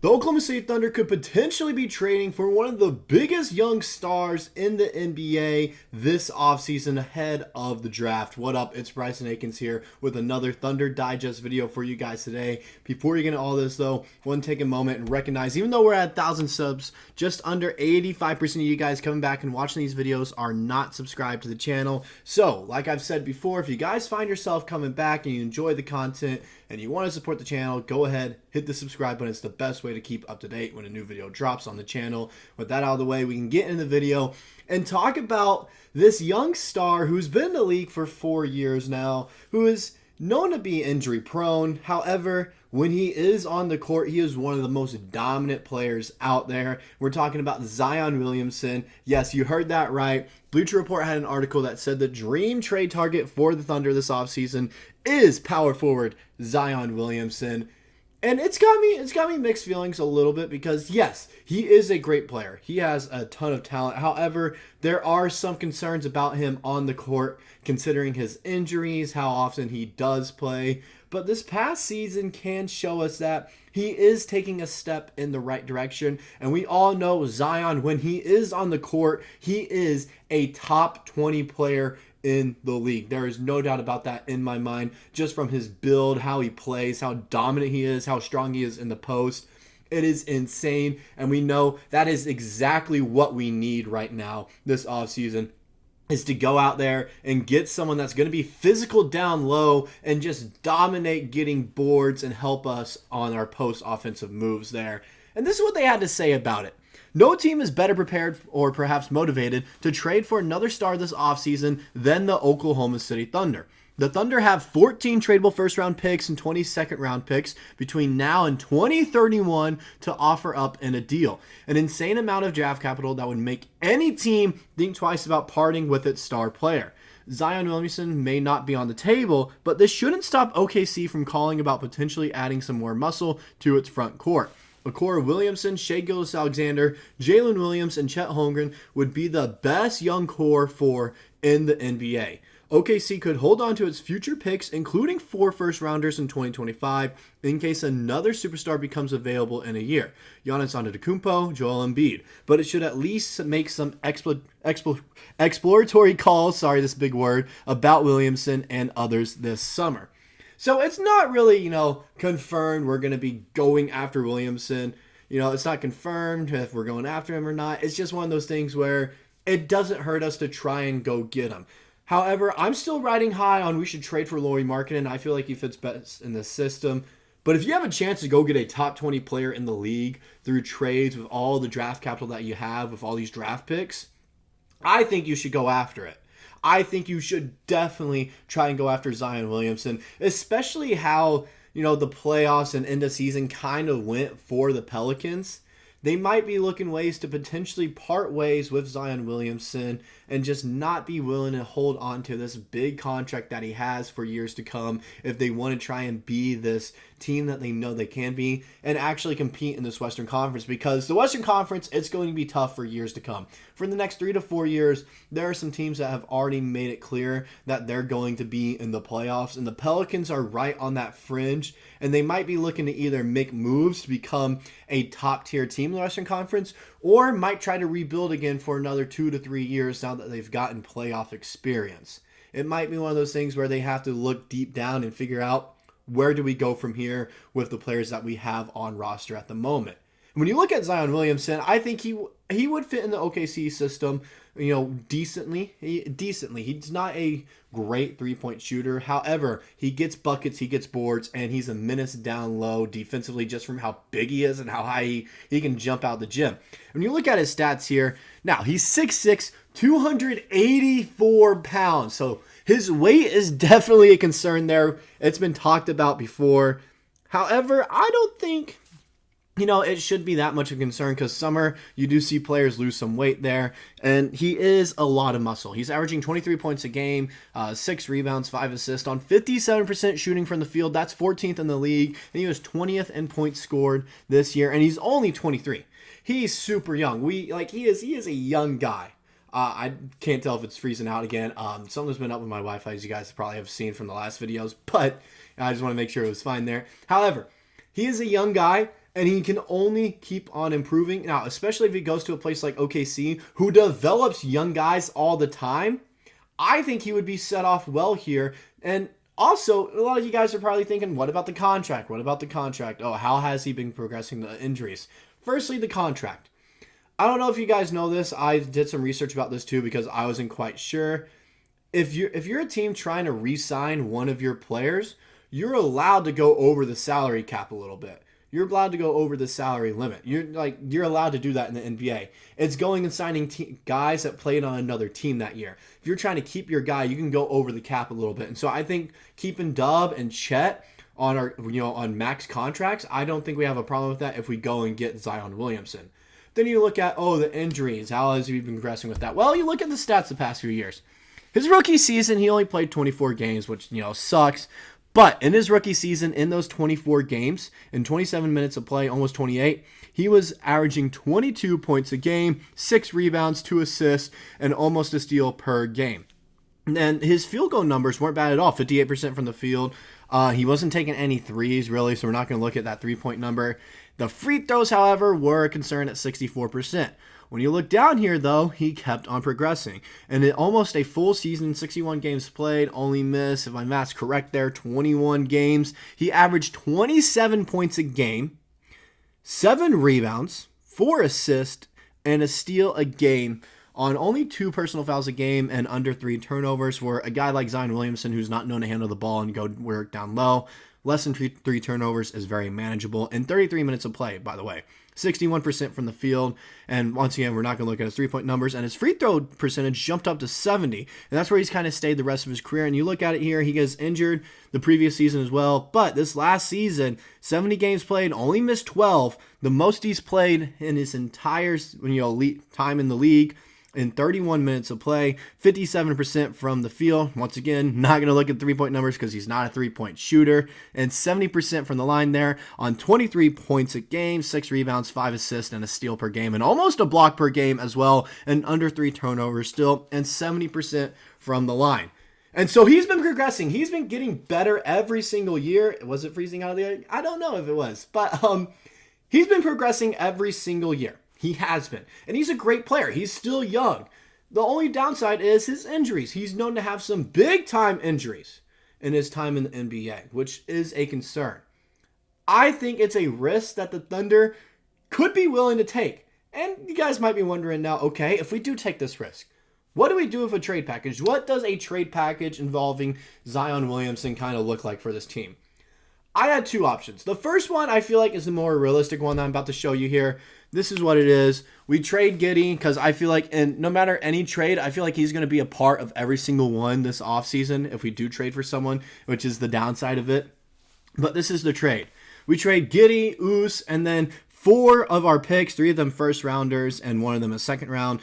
The Oklahoma City Thunder could potentially be trading for one of the biggest young stars in the NBA this offseason ahead of the draft. What up? It's Bryson Akins here with another Thunder Digest video for you guys today. Before you get into all this though, I want to take a moment and recognize, even though we're at 1,000 subs, just under 85% of you guys coming back and watching these videos are not subscribed to the channel. So, like I've said before, if you guys find yourself coming back and you enjoy the content and you want to support the channel, go ahead, hit the subscribe button. It's the best way to keep up to date when a new video drops on the channel. With that out of the way, we can get into the video and talk about this young star who's been in the league for 4 years now, who is known to be injury prone. However, when he is on the court, he is one of the most dominant players out there. We're talking about Zion Williamson. Yes, you heard that right. Bleacher Report had an article that said the dream trade target for the Thunder this offseason is power forward Zion Williamson. And it's got me mixed feelings a little bit because, yes, he is a great player. He has a ton of talent. However, there are some concerns about him on the court, considering his injuries, how often he does play. But this past season can show us that he is taking a step in the right direction. And we all know Zion, when he is on the court, he is a top 20 player in the league. There is no doubt about that in my mind, just from his build, how he plays, how dominant he is, how strong he is in the post. It is insane, and we know that is exactly what we need right now this offseason, is to go out there and get someone that's going to be physical down low and just dominate getting boards and help us on our post offensive moves there. And this is what they had to say about it. No team is better prepared or perhaps motivated to trade for another star this offseason than the Oklahoma City Thunder. The Thunder have 14 tradable first-round picks and 20 second-round picks between now and 2031 to offer up in a deal. An insane amount of draft capital that would make any team think twice about parting with its star player. Zion Williamson may not be on the table, but this shouldn't stop OKC from calling about potentially adding some more muscle to its front court. A core of Williamson, Shai Gilgeous-Alexander, Jalen Williams, and Chet Holmgren would be the best young core four in the NBA. OKC could hold on to its future picks, including 4 first-rounders in 2025, in case another superstar becomes available in a year. Giannis Antetokounmpo, Joel Embiid. But it should at least make some exploratory calls, sorry, this big word, about Williamson and others this summer. So it's not really, confirmed we're going to be going after Williamson. It's not confirmed if we're going after him or not. It's just one of those things where it doesn't hurt us to try and go get him. However, I'm still riding high on we should trade for Lauri Markkanen. I feel like he fits best in the system. But if you have a chance to go get a top 20 player in the league through trades with all the draft capital that you have with all these draft picks, I think you should go after it. I think you should definitely try and go after Zion Williamson, especially how, the playoffs and end of season kind of went for the Pelicans. They might be looking ways to potentially part ways with Zion Williamson and just not be willing to hold on to this big contract that he has for years to come if they want to try and be this team that they know they can be and actually compete in this Western Conference, because the Western Conference, it's going to be tough for years to come. For the next 3 to 4 years, there are some teams that have already made it clear that they're going to be in the playoffs, and the Pelicans are right on that fringe, and they might be looking to either make moves to become a top-tier team in the Western Conference or might try to rebuild again for another 2 to 3 years now that they've gotten playoff experience. It might be one of those things where they have to look deep down and figure out, where do we go from here with the players that we have on roster at the moment? When you look at Zion Williamson, I think he would fit in the OKC system, decently. He's not a great three-point shooter. However, he gets buckets, he gets boards, and he's a menace down low defensively just from how big he is and how high he can jump out the gym. When you look at his stats here, now he's 6'6", 284 pounds. So his weight is definitely a concern there. It's been talked about before. However, I don't think it should be that much of a concern, because summer, you do see players lose some weight there, and he is a lot of muscle. He's averaging 23 points a game, 6 rebounds, 5 assists on 57% shooting from the field. That's 14th in the league, and he was 20th in points scored this year, and he's only 23. He's super young. He is a young guy. I can't tell if it's freezing out again. Something's been up with my Wi-Fi, as you guys probably have seen from the last videos, but I just want to make sure it was fine there. However, he is a young guy. and he can only keep on improving. Now, especially if he goes to a place like OKC, who develops young guys all the time, I think he would be set off well here. And also, a lot of you guys are probably thinking, what about the contract? What about the contract? Oh, how has he been progressing the injuries? Firstly, the contract. I don't know if you guys know this. I did some research about this too because I wasn't quite sure. If you're a team trying to re-sign one of your players, you're allowed to go over the salary cap a little bit. You're allowed to go over the salary limit. You're allowed to do that in the NBA. It's going and signing guys that played on another team that year. If you're trying to keep your guy, you can go over the cap a little bit. And so I think keeping Dub and Chet on our on max contracts, I don't think we have a problem with that if we go and get Zion Williamson. Then you look at the injuries. How has he been progressing with that? Well, you look at the stats the past few years. His rookie season, he only played 24 games, which sucks. But in his rookie season, in those 24 games, in 27 minutes of play, almost 28, he was averaging 22 points a game, 6 rebounds, 2 assists, and almost a steal per game. And his field goal numbers weren't bad at all, 58% from the field. He wasn't taking any threes, really, so we're not going to look at that three-point number. The free throws, however, were a concern at 64%. When you look down here, though, he kept on progressing. And in almost a full season, 61 games played, only missed, if my math's correct there, 21 games. He averaged 27 points a game, 7 rebounds, 4 assists, and a steal a game on only 2 personal fouls a game and under 3 turnovers for a guy like Zion Williamson, who's not known to handle the ball and go work down low. Less than 3 turnovers is very manageable. And 33 minutes of play, by the way. 61% from the field. And once again, we're not going to look at his three-point numbers. And his free throw percentage jumped up to 70. And that's where he's kind of stayed the rest of his career. And you look at it here, he gets injured the previous season as well. But this last season, 70 games played, only missed 12. The most he's played in his entire time in the league. In 31 minutes of play, 57% from the field. Once again, not going to look at three-point numbers because he's not a three-point shooter. And 70% from the line there on 23 points a game, 6 rebounds, 5 assists, and a steal per game. And almost a block per game as well, and under 3 turnovers still, and 70% from the line. And so he's been progressing. He's been getting better every single year. Was it freezing out of the air? I don't know if it was. But he's been progressing every single year. He has been. And he's a great player. He's still young. The only downside is his injuries. He's known to have some big-time injuries in his time in the NBA, which is a concern. I think it's a risk that the Thunder could be willing to take. And you guys might be wondering now, okay, if we do take this risk, what do we do with a trade package? What does a trade package involving Zion Williamson kind of look like for this team? I had 2 options. The first one I feel like is the more realistic one that I'm about to show you here. This is what it is. We trade Giddey because I feel like, and no matter any trade, I feel like he's going to be a part of every single one this offseason if we do trade for someone, which is the downside of it. But this is the trade. We trade Giddey, Oos, and then 4 of our picks, 3 of them first rounders and 1 of them a second round.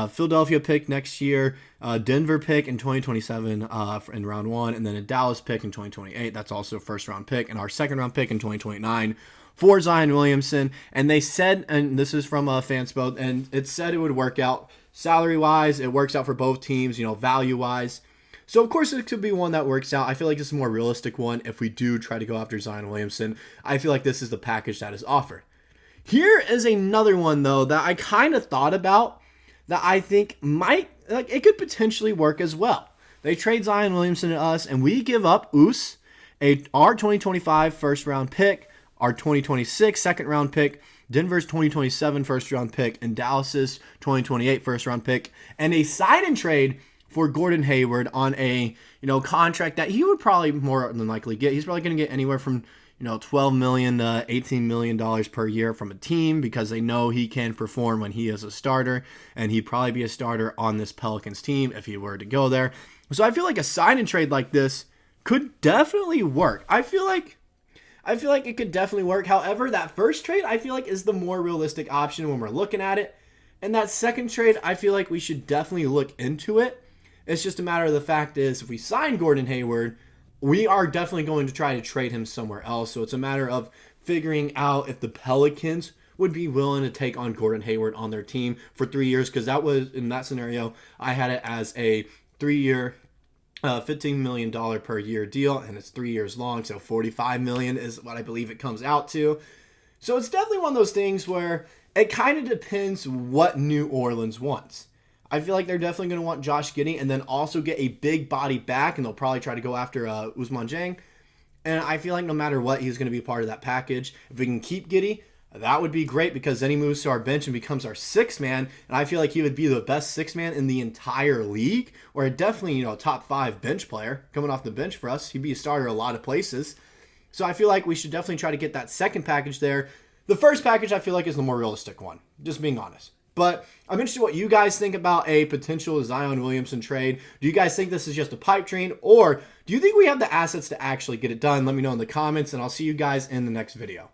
Philadelphia pick next year, Denver pick in 2027 in round 1, and then a Dallas pick in 2028. That's also a first round pick, and our second round pick in 2029 for Zion Williamson. And they said, and this is from Fanspo, and it said it would work out salary-wise. It works out for both teams, value-wise. So, of course, it could be one that works out. I feel like this is a more realistic one if we do try to go after Zion Williamson. I feel like this is the package that is offered. Here is another one, though, that I kind of thought about that I think it could potentially work as well. They trade Zion Williamson to us, and we give up Oos, our 2025 first-round pick, our 2026 second-round pick, Denver's 2027 first-round pick, and Dallas's 2028 first-round pick, and a sign-and-trade for Gordon Hayward on a contract that he would probably more than likely get. He's probably going to get anywhere from $12 million to $18 million per year from a team because they know he can perform when he is a starter, and he'd probably be a starter on this Pelicans team if he were to go there. So I feel like a sign and trade like this could definitely work. I feel like it could definitely work. However, that first trade I feel like is the more realistic option when we're looking at it. And that second trade, I feel like we should definitely look into it. It's just a matter of the fact is if we sign Gordon Hayward, we are definitely going to try to trade him somewhere else. So it's a matter of figuring out if the Pelicans would be willing to take on Gordon Hayward on their team for 3 years. Because that was, in that scenario, I had it as a 3-year, $15 million per year deal. And it's 3 years long. So $45 million is what I believe it comes out to. So it's definitely one of those things where it kind of depends what New Orleans wants. I feel like they're definitely going to want Josh Giddey and then also get a big body back, and they'll probably try to go after Ousmane Dieng. And I feel like no matter what, he's going to be part of that package. If we can keep Giddey, that would be great because then he moves to our bench and becomes our sixth man. And I feel like he would be the best sixth man in the entire league, or definitely, top 5 bench player coming off the bench for us. He'd be a starter a lot of places. So I feel like we should definitely try to get that second package there. The first package I feel like is the more realistic one, just being honest. But I'm interested in what you guys think about a potential Zion Williamson trade. Do you guys think this is just a pipe dream, or do you think we have the assets to actually get it done? Let me know in the comments, and I'll see you guys in the next video.